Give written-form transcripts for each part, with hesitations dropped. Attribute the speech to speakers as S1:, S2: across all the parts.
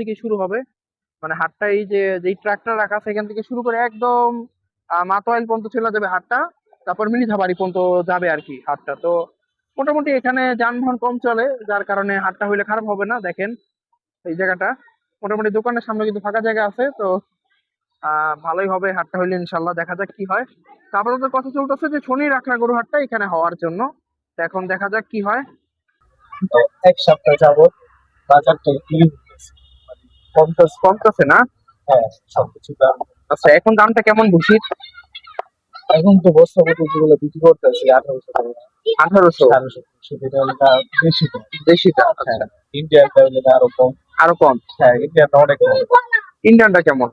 S1: থেকে শুরু হবে। মানে হাটটা এই যে যেই ট্রাকটা রাখা আছে এখান থেকে শুরু করে একদম মাতোয়াইল পর্যন্ত চলে যাবে হাটটা। তারপর মিলিধাবাড়ি পর্যন্ত যাবে আর কি হাটটা। তো মোটামুটি এখানে যানবাহন কম চলে, যার কারণে হাটটা হইলে খারাপ হবে না। দেখেন এই জায়গাটা মোটামুটি দোকানের সামনে কিন্তু ফাঁকা জায়গা আছে। তো ভালোই হবে হাটটা হইলে, ইনশাল্লাহ দেখা যাক কি হয়। তারপরে তো কথা চলতেছে যে শনি রাখা গরু হাটটা এখানে হওয়ার জন্য। তো এখন দেখা যাক কি হয়।
S2: এক সপ্তাহ যাবত বাজারটা একটু হইতেছে, মানে
S1: কমতেছে না?
S2: হ্যাঁ, সবকিছু দাম।
S1: আচ্ছা, এখন দামটা কেমন ভুসির?
S2: এখন তো বস্তা প্রতি যেগুলো বিক্রি করতেছি 1800 টাকা,
S1: 1800?
S2: 1700 যেটা হলো তা বেশিটা।
S1: দেশিটা?
S2: হ্যাঁ,
S1: আচ্ছা,
S2: ইন্ডিয়ানটা হলে আরো কম।
S1: আরো কম?
S2: হ্যাঁ, ইন্ডিয়ানটা অনেক কম।
S1: ইন্ডিয়ানটা কেমন?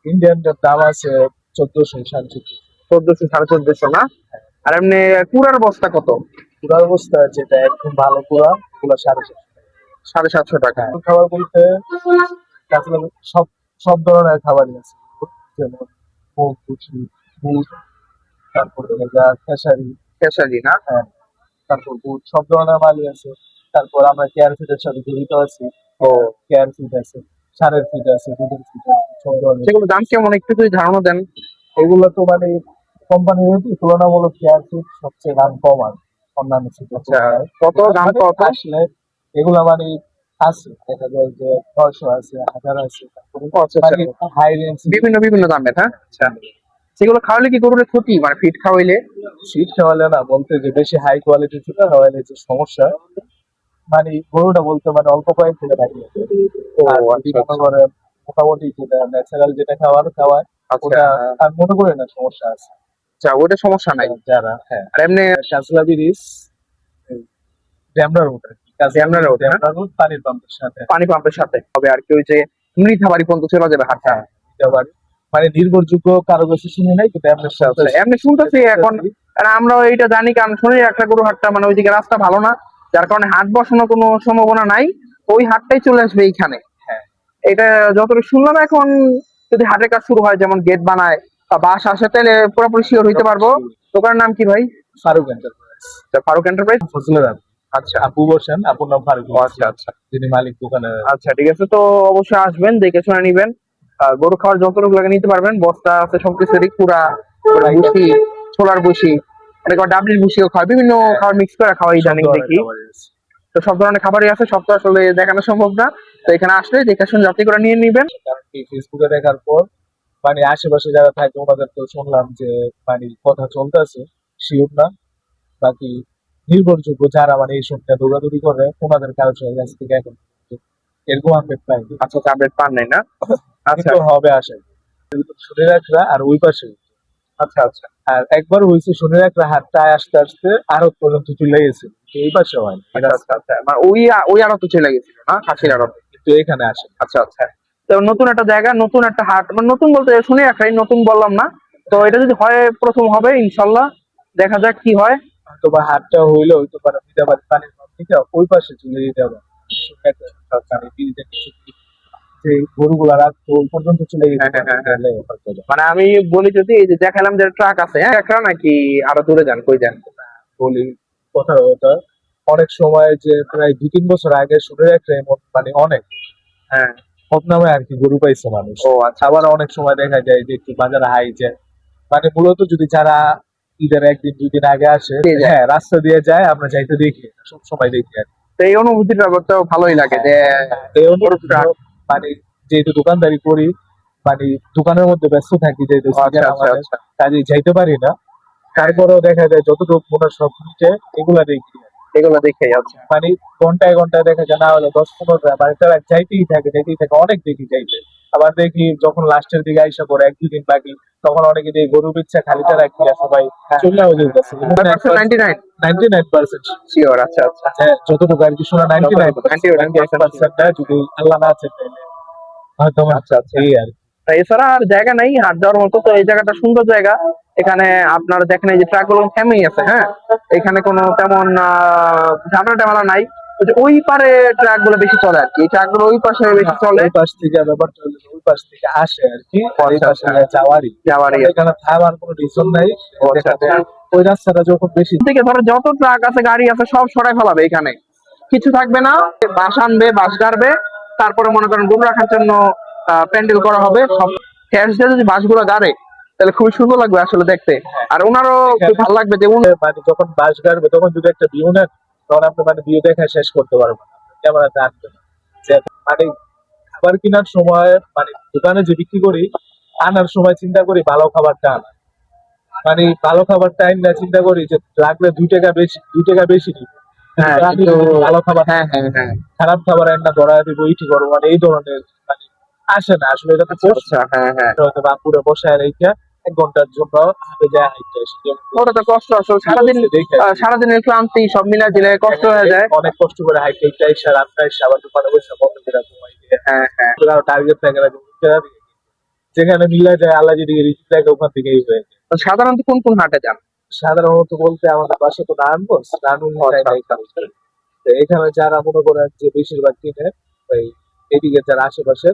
S2: ইন্ডিয়ানটার দাম আছে 1400, 1450।
S1: 1400, 1450 না? আর এমনি কুড়ার বস্তা কত?
S2: পুরা অবস্থা যেটা একদম ভালো পুরা, ওগুলো 750।
S1: 750 টাকা?
S2: খাবার বলতে কাঁচা সব সব ধরনের খাবারই আছে, যেমন মুগ, ভুসি, বুট, তারপরে খেসারি।
S1: খেসারি না?
S2: হ্যাঁ, তারপর বুট, সব ধরনের মালই আছে। তারপর আমরা কেয়ার ফিডের সাথে জড়িত আছি।
S1: ও,
S2: কেয়ার ফিড আছে, সারের ফিড আছে, দুধের ফিড আছে, সব ধরনের।
S1: সেগুলো দাম কেমন একটু যদি ধারণা দেন।
S2: এগুলো তো মানে কোম্পানির তুলনামূলক কেয়ার ফিড সবচেয়ে দাম কম আর অন্যান্য ফিডের
S1: আচ্ছা,
S2: তুলনায়।
S1: কত দাম
S2: মানে
S1: কত?
S2: আসলে এগুলা মানে আছে, দেখা যায় যে 900 আছে, 1000 আছে, তারপরে
S1: ও, আচ্ছা
S2: মানে
S1: আচ্ছা,
S2: হাই রেঞ্জ।
S1: বিভিন্ন বিভিন্ন দামের, হ্যাঁ। আচ্ছা, সেগুলো খাওয়ালে কি গরুর ক্ষতি, মানে ফিট খাওয়াইলে?
S2: ফিড খাওয়ালে না, বলতে যে বেশি হাই কোয়ালিটির ফিড খাওয়ালে যে সমস্যা, মানে গরুটা বলতে মানে অল্প কয়েক থেকে থাকে।
S1: ও,
S2: আর যদি
S1: আচ্ছা
S2: মনে
S1: আচ্ছা
S2: করে মোটামুটি যেটা ন্যাচারাল যেটা খাওয়ায়,
S1: আচ্ছা।
S2: ওটা আমি মনে করি না সমস্যা আছে।
S1: আচ্ছা, ওটা সমস্যা নাই।
S2: যারা, হ্যাঁ,
S1: আর এমনি
S2: কাজলা ব্রিজ, ড্যামরা রোড আর কি,
S1: ড্যামরা রোড, হ্যাঁ,
S2: ড্যামরা রোড পানির পাম্পের সাথে।
S1: পানি পাম্পের সাথে হবে আর কি। ওই যে মৃধাবাড়ি পর্যন্ত চলে যাবে হাটটা।
S2: হ্যাঁ, এটা বাড়ি মানে নির্ভরযোগ্য কারো কাছে শুনি নাই, কিন্তু আমরা
S1: আচ্ছা আচ্ছা, এমনি শুনতেছি এখন। আর আমরা এইটা জানি, কারণ শুনি একটা গরু হাটটা মানে ওইদিকে রাস্তা ভালো না, যার কারণে হাট বসানোর কোনো সম্ভাবনা নাই। ওই হাটটাই চলে আসবে এইখানে।
S2: হ্যাঁ,
S1: এটা যতটুকু শুনলাম এখন, যদি হাটের কাজ শুরু হয়, যেমন গেট বানায় বা বাস আসে, তাহলে পুরোপুরি শিওর হইতে পারবো। দোকানের নাম কি ভাই?
S2: ফারুক এন্টারপ্রাইজ।
S1: আচ্ছা, ফারুক এন্টারপ্রাইজ।
S2: ফজলের আলী।
S1: আচ্ছা,
S2: আপু বসেন, আপুর নাম ফারুক।
S1: ও আচ্ছা আচ্ছা
S2: যিনি মালিক দোকানের।
S1: আচ্ছা, ঠিক আছে। তো অবশ্যই আসবেন, দেখে শুনে নিবেন। গরু খাওয়ার যতটুকু লাগে নিতে পারবেন। বস্তা আছে সবকিছুরই, পুরা ভুসি, ছোলার ভুসি, অনেক ডাবলির ভুসিও খাওয়া, বিভিন্ন খাবার মিক্স করে খাওয়া ইদানিং দেখি। তো সব ধরনের খাবারই আছে, সব তো আসলে দেখানো সম্ভব না। তো এখানে আসলে দেখে শুনে যাচাই করে নিয়ে নিবেন।
S2: কারণ কি, ফেসবুকে দেখার পর মানে আশেপাশে যারা থাকে ওনাদের তো শুনলাম যে মানে কথা চলতেছে, শিওর না। বাকি নির্ভরযোগ্য যারা মানে এই সবটা দৌড়াদৌড়ি করে, ওনাদের কাছ থেকে এখন এরকম আপডেট পাই।
S1: আচ্ছা, আপডেট পান নাই না? আচ্ছা
S2: কিন্তু হবে আশা করি। শুনে রাখরা আর ওই পাশে।
S1: আচ্ছা আচ্ছা
S2: আর একবার হয়েছে শুনে রাখরা, হাতটা আসতে আসতে আরো পর্যন্ত চলে গেছে, এই পাশে হয়
S1: আচ্ছা আচ্ছা আচ্ছা, মানে ওই ওই আড়ত চলে গেছিল না, খাসির আড়ত?
S2: কিন্তু এখানে আসে।
S1: আচ্ছা আচ্ছা। তো নতুন একটা জায়গা, নতুন একটা হাট, মানে নতুন বলতে শুনে রাখাই, নতুন বললাম না। তো এটা যদি হয়, প্রথম হবে ইনশাল্লাহ, দেখা যাক কি হয়।
S2: হয়তো বা হাতটা হইলে হইতে পারে মিঠাবাড়ি পানির পাম্প থেকে ওই পাশে চলে যেতে হবে। মানে ব্রিজের নিচে যে গরুগুলা রাখতো ওই পর্যন্ত চলে যেতে
S1: হ্যাঁ হ্যাঁ
S2: পারে,
S1: হ্যাঁ হ্যাঁ।
S2: তাহলে হয়তো বা।
S1: মানে আমি বলি, যদি এই যে দেখালাম যে ট্রাক আছে, হ্যাঁ, একটা নাকি আরো দূরে যান, কই যান?
S2: বলি কথা কথা, অনেক সময় যে প্রায় 2-3 বছর আগে শুনে রাখলে এমন মানে অনেক
S1: হ্যাঁ।
S2: বদনামে আর কি গরু পাইছে মানুষ।
S1: ও আচ্ছা,
S2: আবার অনেক সময় দেখা যায় যে একটু বাজারে হাই যায়, মানে মূলত যদি যারা ঈদের 1-2 দিন আগে আসে,
S1: দিয়ে যায়।
S2: হ্যাঁ, রাস্তা দিয়ে যায়, আমরা যাইতে দেখি, সব সময় দেখি আর কি।
S1: তো এই অনুভূতিটা তো ভালোই লাগে যে
S2: এই
S1: গরু
S2: অনুভূতি
S1: ট্রাক।
S2: মানে যেহেতু দোকানদারি করি, মানে দোকানের মধ্যে ব্যস্ত থাকি, যেহেতু
S1: আচ্ছা
S2: season
S1: আচ্ছা
S2: আমাদের,
S1: আচ্ছা।
S2: কাজে যাইতে পারি না। তারপরেও দেখা যায় যতটুকু মনে সব নিচে এগুলা দেখি।
S1: এগুলো দেখেই আচ্ছা।
S2: মানে ঘন্টায় ঘন্টায় দেখা যায় না হলে 10-15টা, মানে তারা যাইতেই থাকে, অনেক দেখি যাইতে। আবার দেখি যখন লাস্টের দিকে আইসা পরে 1-2 দিন বাকি, তখন অনেকে দিয়ে গরু বিচ্ছা খালিটা রাখি আর সবাই চলেও যেতেছে। 99%
S1: শিওর। আচ্ছা আচ্ছা।
S2: যতটুকু আর কি শোনা, 99% যদি আল্লাহ না আছে তাহলে হয়তো
S1: আচ্ছা আচ্ছা।
S2: এই আর কি।
S1: তা এছাড়া আর জায়গা নাই হাট যাওয়ার মতো। তো এই জায়গাটা সুন্দর জায়গা। এখানে আপনারা দেখেন এই যে ট্রাক গুলো থেমেই আছে, হ্যাঁ, এখানে কোনো তেমন ঝামেলা টামেলা নাই। ওই যে ওই পারে ট্রাক গুলো বেশি চলে আর কি, এই ট্রাক গুলো ওই পাশে বেশি চলে।
S2: ওই পাশ থেকে ব্যাপারটা হলো যে ওই পাশ থেকে আসে আর কি, আর এই
S1: আচ্ছা
S2: পাশে
S1: আচ্ছা।
S2: যাওয়ারই
S1: যাওয়ারই আছে।
S2: এখানে থামার কোনো রিজন নাই।
S1: ও আচ্ছা আচ্ছা।
S2: ওই রাস্তাটা যখন বেশি
S1: থেকে ধরো যত ট্রাক আছে, গাড়ি আছে, সব সরাই ফেলাবে এখানে, কিছু থাকবে না। বাস আনবে, বাস গাড়বে, তারপরে মনে করেন গরু রাখার জন্য প্যান্ডেল করা হবে সব ঠেস দিয়ে যদি বাঁশগুলো গাড়ে তাহলে খুবই সুন্দর লাগবে আসলে দেখতে। আর ওনারও খুব ভালো লাগবে যে
S2: মানে যখন বাস গাড়বে তখন যদি একটা ভিউ নেন, তখন আপনি মানে ভিউ দেখা শেষ করতে পারবেন না, ক্যামেরাতে আনবেন না। যে মানে খাবার কেনার সময় মানে দোকানে যে বিক্রি করি, আনার সময় চিন্তা করি ভালো খাবারটা আনা, মানে ভালো খাবারটা আইনা চিন্তা করি যে লাগলে 2 টাকা বেশি, 2 টাকা বেশি দিব,
S1: হ্যাঁ
S2: আমি
S1: কিন্তু
S2: যদি ভালো খাবার
S1: হ্যাঁ হ্যাঁ হ্যাঁ
S2: খারাপ খাবার আইনা ধরা দিব ইটি করবো, মানে এই ধরনের মানে আসে না আসলে। এটা তো
S1: আচ্ছা আচ্ছা হ্যাঁ হ্যাঁ
S2: হয়তো বাপুরে বসায় রেখে 1 ঘন্টার জন্য হাতে যায় হাইটে আসি,
S1: ওটা তো কষ্ট আসলে সারাদিন সারাদিনের ক্লান্তি সব মিলা দিলে কষ্ট হয়ে যায়।
S2: অনেক কষ্ট করে হাইটে এসে রাতটা এসে আবার দোকানে বসে বন্ধ করে ঘুমাই দিয়ে
S1: হ্যাঁ হ্যাঁ
S2: টার্গেট থাকে না, যেখানে মিলা যায় আল্লাহ যেদিকে রিজিক থাকে ওখান থেকেই হয়ে যায়।
S1: তো সাধারণত কোন কোন হাটে যান?
S2: সাধারণত বলতে আমাদের বাসা তো নারায়ণগঞ্জ, তো এখানে যারা মনে করেন যে বেশিরভাগ কিনে ওই এদিকে যারা আশেপাশে,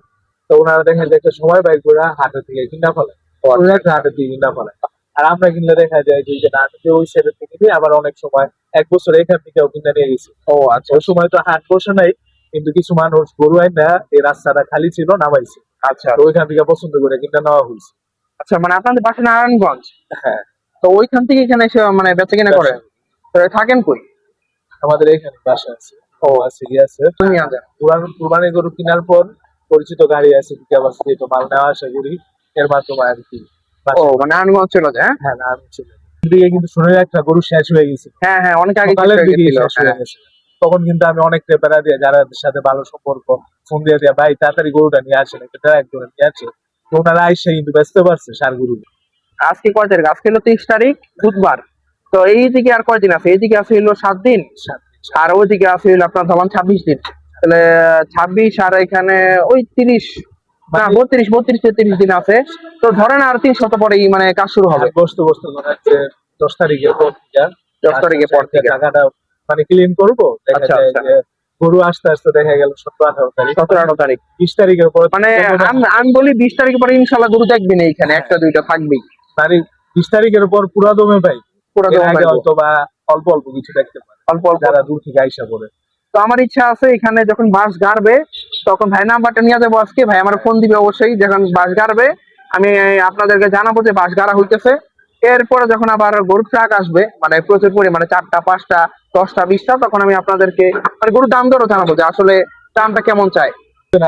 S2: তো ওনারা দেখা যায় একটা সময় বাইর করে হাটে থেকে কিনা ফেলে, ওরা হাটে থেকে কিনা ফেলে। আর আমরা কিনলে দেখা যায় যে না আমি ওই সাইডের থেকে নিই, আবার অনেক সময় 1 বছর এখান থেকেও কিনে নিয়ে গেছি।
S1: ও আচ্ছা
S2: ওই সময় তো হাট বসে নাই, কিন্তু কিছু মানুষ গরু আইনা এই রাস্তাটা খালি ছিল নামাইছে,
S1: আচ্ছা
S2: তো ওইখান থেকে পছন্দ করে কিনে নেওয়া হয়েছে।
S1: আচ্ছা মানে আপনাদের বাসা নারায়ণগঞ্জ,
S2: হ্যাঁ,
S1: তো ওইখান থেকে এখানে এসে মানে বেচা কিনা করেন? তো থাকেন কই?
S2: আমাদের এখানে বাসা আছে, ও আছে আছে।
S1: তুমি আছেন?
S2: কুরবানি গরু কেনার পর পরিচিত গাড়ি আছে দুটো, আবার তো মাল নেওয়া আসা করি, এর মাধ্যমে আর কি।
S1: ও মানে নারায়ণগঞ্জ চলে যায়? হ্যাঁ
S2: হ্যাঁ, না আমি ছিল দিকে কিন্তু শুনে একটা গরু শেষ হয়ে গেছে,
S1: হ্যাঁ হ্যাঁ অনেক আগে
S2: সকালের
S1: শেষ হয়ে
S2: দিকে
S1: গেছিল।
S2: শেষ হয়ে
S1: হ্যাঁ
S2: গেছে। তখন কিন্তু আমি অনেক পেপারা দিয়ে যারা সাথে ভালো সম্পর্ক ফোন দিয়ে দিয়া ভাই তাড়াতাড়ি গরুটা নিয়ে আসেন, একটা একজন নিয়ে আসে, তো ওনারা আইসা কিন্তু ব্যস্ত পারছে সার গরু।
S1: আজকে কয় তারিখ? আজকে হলো 30 তারিখ, বুধবার। তো এইদিকে আর কয়দিন আছে? এইদিকে আছে হলো 7 দিন, আর ওইদিকে আছে হলো আপনার ধরেন 26 দিন। তাহলে 26 আর এখানে ওই 30, না 32 33 আছে। তো ধরেন আর 3 সপ্তাহ পরেই মানে কাজ শুরু হবে।
S2: বসতে বসতে মনে হচ্ছে 10 তারিখের পর থেকে
S1: 10 তারিখের পর থেকে
S2: টাকাটা মানে ক্লিন করবো, দেখা
S1: আচ্ছা
S2: যায়
S1: আচ্ছা
S2: যে গরু আসতে আসতে দেখা গেল 17 18 তারিখ,
S1: 17 18 তারিখ
S2: 20 তারিখের পর
S1: মানে আমি বলি 20 তারিখের পরে ইনশাল্লাহ গরু দেখবেন এইখানে
S2: হ্যাঁ।
S1: একটা দুইটা থাকবেই।
S2: মানে 20 তারিখের পর পুরা দমে ভাই,
S1: পুরো
S2: এর
S1: দমে
S2: আগে
S1: পারবো
S2: হয়তো বা অল্প অল্প কিছু দেখতে পারে
S1: অল্প অল্প।
S2: যারা দূর থেকে আইসা পড়ে।
S1: তো আমার ইচ্ছা আছে এখানে যখন বাস গাড়বে তখন ভাই নাম্বারটা নিয়ে যাবো আজকে, ভাই আমার ফোন দিবে অবশ্যই যখন বাস গাড়বে, আমি আপনাদেরকে জানাবো যে বাস গাড়া হইতেছে। এরপরে যখন আবার গরুর ট্রাক আসবে মানে প্রচুর পরিমাণে 4টা 5টা 10টা 20টা, তখন আমি আপনাদেরকে মানে গরুর দাম দরও জানাবো যে আসলে দামটা কেমন চাই।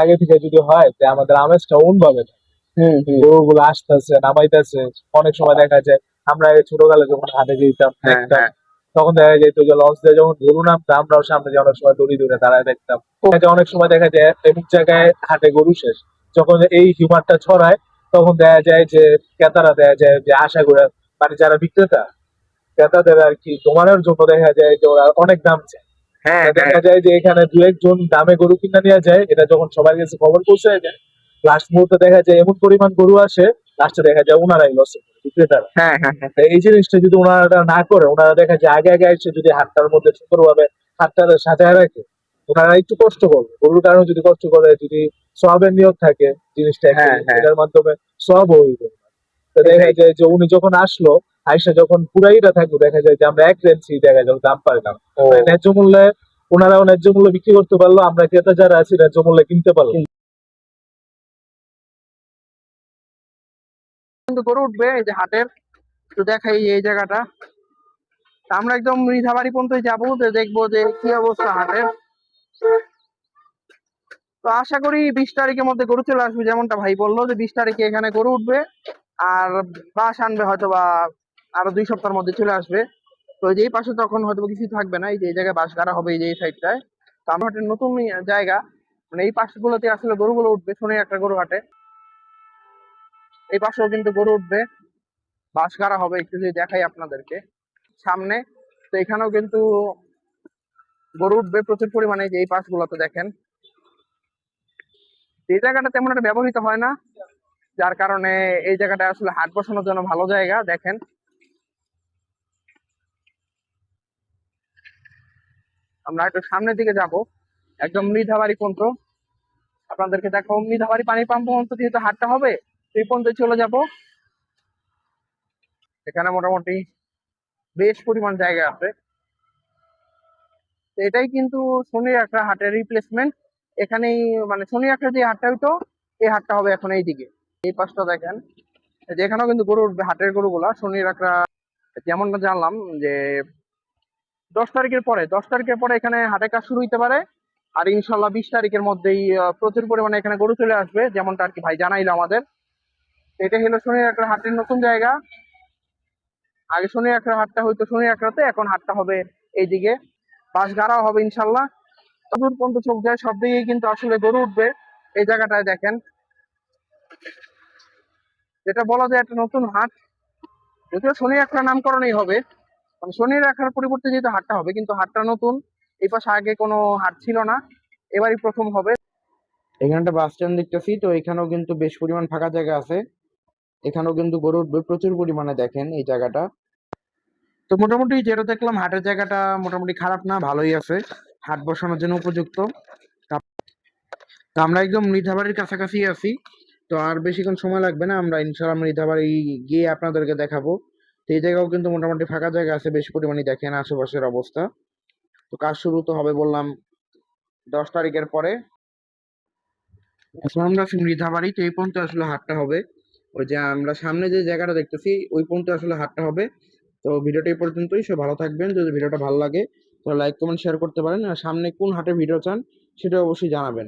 S2: আগে থেকে যদি হয় যে আমাদের আমেজটা অন্যভাবে
S1: হুম হুম
S2: গরুগুলো আসতেছে নামাইতেছে, অনেক সময় দেখা যায় আমরা এই ছোটকালে যখন হাটে যেতাম
S1: হ্যাঁ
S2: দেখতাম,
S1: হ্যাঁ
S2: তখন দেখা যেত যে লঞ্চ দিয়ে যখন গরু নামতো আমরাও সামনে যে অনেক সময় দড়ি ধরে দাঁড়ায় দেখতাম। দেখা যায় অনেক সময় দেখা যায় এমন জায়গায় হাটে গরু শেষ, যখন এই হিউমারটা ছড়ায় তখন দেখা যায় যে ক্রেতারা দেখা যায় যে আশা করে মানে যারা বিক্রেতা ক্রেতাদের আর কি জমানোর জন্য দেখা যায় যে ওরা অনেক দাম চায়।
S1: হ্যাঁ
S2: দেখা যায় যে এখানে দু একজন দামে গরু কিনে নিয়ে যায়, এটা যখন সবার কাছে খবর পৌঁছে যায় লাস্ট মুহূর্তে দেখা যায় এমন পরিমাণ গরু আসে, লাস্টে দেখা যায় ওনারাই লসে বিক্রেতারা।
S1: হ্যাঁ হ্যাঁ হ্যাঁ
S2: তো এই জিনিসটা যদি ওনারা না করে, ওনারা দেখা যায় আগে আগে এসে যদি হাটটার মধ্যে সুন্দরভাবে হাটটা সাজায় রাখে, ওনারা একটু কষ্ট করবে, গরুর কারণে যদি কষ্ট করে, যদি সবের নিয়োগ থাকে জিনিসটা
S1: হ্যাঁ হ্যাঁ
S2: এটার মাধ্যমে সব হইবে। তো দেখা যায় যে উনি যখন আসলো আইসা যখন পুরাইটা থাকলো, দেখা যায় যে আমরা 1 রেঞ্চি দেখা যায় দাম পাইলাম,
S1: ও
S2: মানে ন্যায্য মূল্যে ওনারাও ন্যায্য মূল্যে বিক্রি করতে পারলো, আমরা ক্রেতা যারা আছি ন্যায্য মূল্যে কিনতে পারলাম।
S1: কিন্তু গরু উঠবে এই যে হাটের, তো দেখাই এই জায়গাটা। তা আমরা একদম রিধাবাড়ি পর্যন্ত যাবো, যে দেখবো যে কি অবস্থা হাটের। তো আশা করি 20 তারিখের মধ্যে গরু চলে আসবে, যেমনটা ভাই বললো যে 20 তারিখে এখানে গরু উঠবে। আর বাস আনবে হয়তো বা আরো 2 সপ্তাহের মধ্যে চলে আসবে। তো এই যে এই পাশে তখন হয়তো বা কিছু থাকবে না, এই যে এই জায়গায় বাস গাড়া হবে এই যে এই সাইডটায়। তো আমার হাটের নতুন জায়গা, মানে এই পাশগুলোতে আসলে গরুগুলো উঠবে। শুনে একটা গরু হাটে এই পাশেও কিন্তু গরু উঠবে, বাস গাড়া হবে, একটু যদি দেখাই আপনাদেরকে সামনে। তো এখানেও কিন্তু গরু উঠবে প্রচুর পরিমাণে, যে এই পাশগুলোতে দেখেন এই জায়গাটা তেমন একটা ব্যবহৃত হয় না, যার কারণে এই জায়গাটা আসলে হাট বসানোর জন্য ভালো জায়গা। দেখেন আমরা একটু সামনের দিকে যাব, একদম মৃধাবাড়ি পর্যন্ত আপনাদেরকে দেখাবো। মৃধাবাড়ি পানি পাম্প পর্যন্ত যেহেতু হাটটা হবে সেই পর্যন্ত চলে যাব। এখানে মোটামুটি বেশ পরিমাণ জায়গা আছে। তো এটাই কিন্তু শনির একটা হাটের রিপ্লেসমেন্ট। এখানেই, মানে শনি একটা যে হাটটা হইতো এই হাটটা হবে এখন এইদিকে। এই পাশটা দেখেন, এই যে এখানেও কিন্তু গরু উঠবে, হাটের গরুগুলা শনির একটা, যেমনটা জানলাম যে 10 তারিখের পরে এখানে হাটের কাজ শুরু হইতে পারে। আর ইনশাল্লাহ 20 তারিখের মধ্যেই প্রচুর পরিমাণে এখানে গরু চলে আসবে, যেমনটা আর কি ভাই জানাইলো আমাদের। এটা হলো শনির একটা হাটের নতুন জায়গা। আগে শনি একটা হাটটা হইতো শনি একরাতে, এখন হাটটা হবে এইদিকে। বাস গাড়াও হবে ইনশাল্লাহ। দূর পর্যন্ত চোখ যায় সব দিকেই কিন্তু আসলে গরু উঠবে। এই জায়গাটায় দেখেন, যেটা বলা যায় একটা নতুন হাট। যদিও শনি একটা নামকরণই হবে, মানে শনি রাখার পরিবর্তে যেহেতু হাটটা হবে, কিন্তু হাটটা নতুন। এই পাশে আগে কোনো হাট ছিল না, এবারই প্রথম হবে। এখানটা বাস স্ট্যান্ড দেখতেছি, তো এখানেও কিন্তু বেশ পরিমাণ ফাঁকা জায়গা আছে। এখানেও কিন্তু গরু উঠবে প্রচুর পরিমাণে, দেখেন এই জায়গাটা। তো মোটামুটি যেটা দেখলাম হাটের জায়গাটা মোটামুটি খারাপ না, ভালোই আছে, হাট বসানোর জন্য উপযুক্ত। তো আমরা একদম মৃধাবাড়ির কাছাকাছি আছি। তো আর বেশিক্ষণ সময় লাগবে না, আমরা ইনশাআল্লাহ মৃধাবাড়ি গিয়ে আপনাদেরকে দেখাবো। তো এই জায়গাও কিন্তু মোটামুটি ফাঁকা জায়গা আছে বেশ পরিমাণে, দেখেন আশেপাশের অবস্থা। তো কাজ শুরু তো হবে বললাম 10 তারিখের পরে। এখন আমরা আছি মৃধাবাড়ি, তো এই পর্যন্ত আসলে হাটটা হবে। ওই যে আমরা সামনে যে জায়গাটা দেখতেছি ওই পর্যন্ত আসলে হাটটা হবে। তো ভিডিওটা এই পর্যন্তই, সব ভালো থাকবেন। যদি ভিডিওটা ভালো লাগে তো লাইক কমেন্ট শেয়ার করতে পারেন, আর সামনে কোন হাটের ভিডিও চান সেটা অবশ্যই জানাবেন।